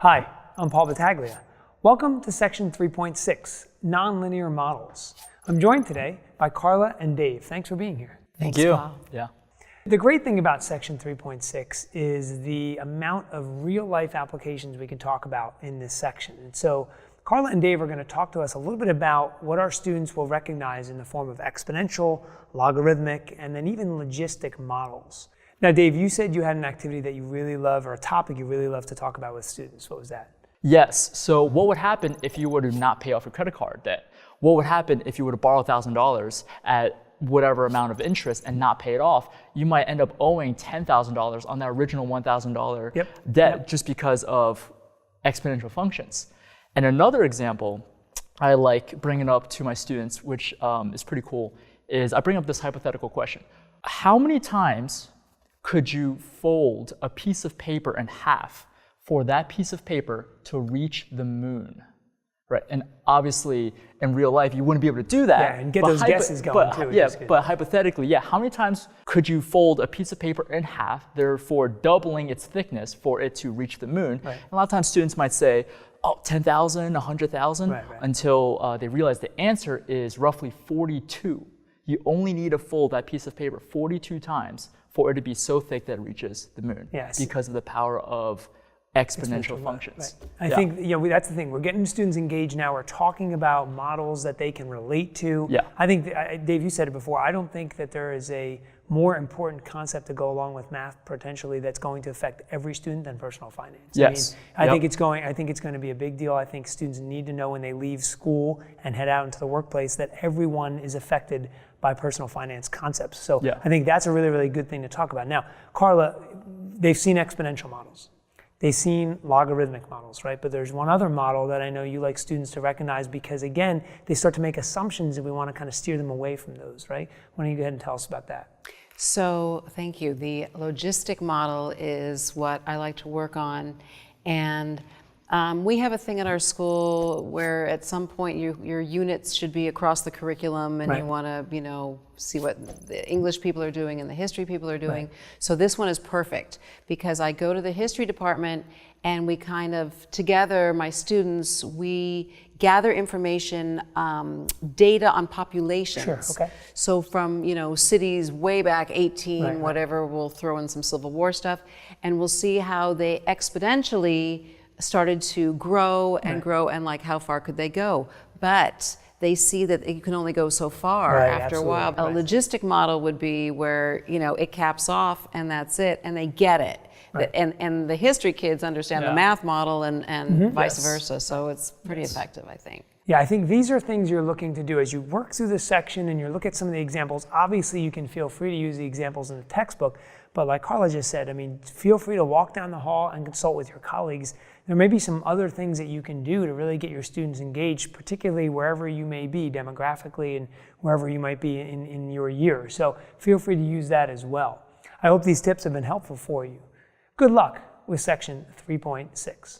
Hi, I'm Paul Battaglia. Welcome to Section 3.6, Nonlinear Models. I'm joined today by Carla and Dave. Thanks for being here. Thank you. Paul. Yeah. The great thing about Section 3.6 is the amount of real-life applications we can talk about in this section. And so Carla and Dave are going to talk to us a little bit about what our students will recognize in the form of exponential, logarithmic, and then even logistic models. Now, Dave, you said you had an activity that you really love, or a topic you really love to talk about with students. What was that? Yes. So what would happen if you were to not pay off your credit card debt? What would happen if you were to borrow $1,000 at whatever amount of interest and not pay it off? You might end up owing $10,000 on that original $1,000 debt just because of exponential functions. And another example I like bringing up to my students, which is pretty cool, is I bring up this hypothetical question. How many times could you fold a piece of paper in half for that piece of paper to reach the moon? Right, and obviously in real life you wouldn't be able to do that. Yeah, and get those guesses going too. Yeah, but hypothetically, how many times could you fold a piece of paper in half, therefore doubling its thickness for it to reach the moon? Right. A lot of times students might say, oh, 10,000, 100,000, until they realize the answer is roughly 42. You only need to fold that piece of paper 42 times for it to be so thick that it reaches the moon, because of the power of exponential functions. Right. I think that's the thing. We're getting students engaged now. We're talking about models that they can relate to. Yeah. I think, Dave, you said it before, I don't think that there is a more important concept to go along with math potentially that's going to affect every student than personal finance. Yes. I think it's going to be a big deal. I think students need to know when they leave school and head out into the workplace that everyone is affected by personal finance concepts. So I think that's a really, really good thing to talk about. Now, Carla, they've seen exponential models. They've seen logarithmic models, right? But there's one other model that I know you like students to recognize because, again, they start to make assumptions and we want to kind of steer them away from those, right? Why don't you go ahead and tell us about that? So, thank you. The logistic model is what I like to work on. And we have a thing at our school where at some point your units should be across the curriculum and you want to, see what the English people are doing and the history people are doing. So this one is perfect because I go to the history department and we kind of, together, my students, we gather information, data on populations. Sure, okay. So from, cities way back, 18, whatever, we'll throw in some Civil War stuff and we'll see how they exponentially started to grow and grow and like how far could they go. But they see that you can only go so far after a while. A logistic model would be where, it caps off and that's it and they get it. And the history kids understand the math model and vice versa. So it's pretty effective, I think. Yeah, I think these are things you're looking to do as you work through this section and you look at some of the examples. Obviously, you can feel free to use the examples in the textbook, but like Carla just said, feel free to walk down the hall and consult with your colleagues. There may be some other things that you can do to really get your students engaged, particularly wherever you may be demographically and wherever you might be in your year. So feel free to use that as well. I hope these tips have been helpful for you. Good luck with Section 3.6.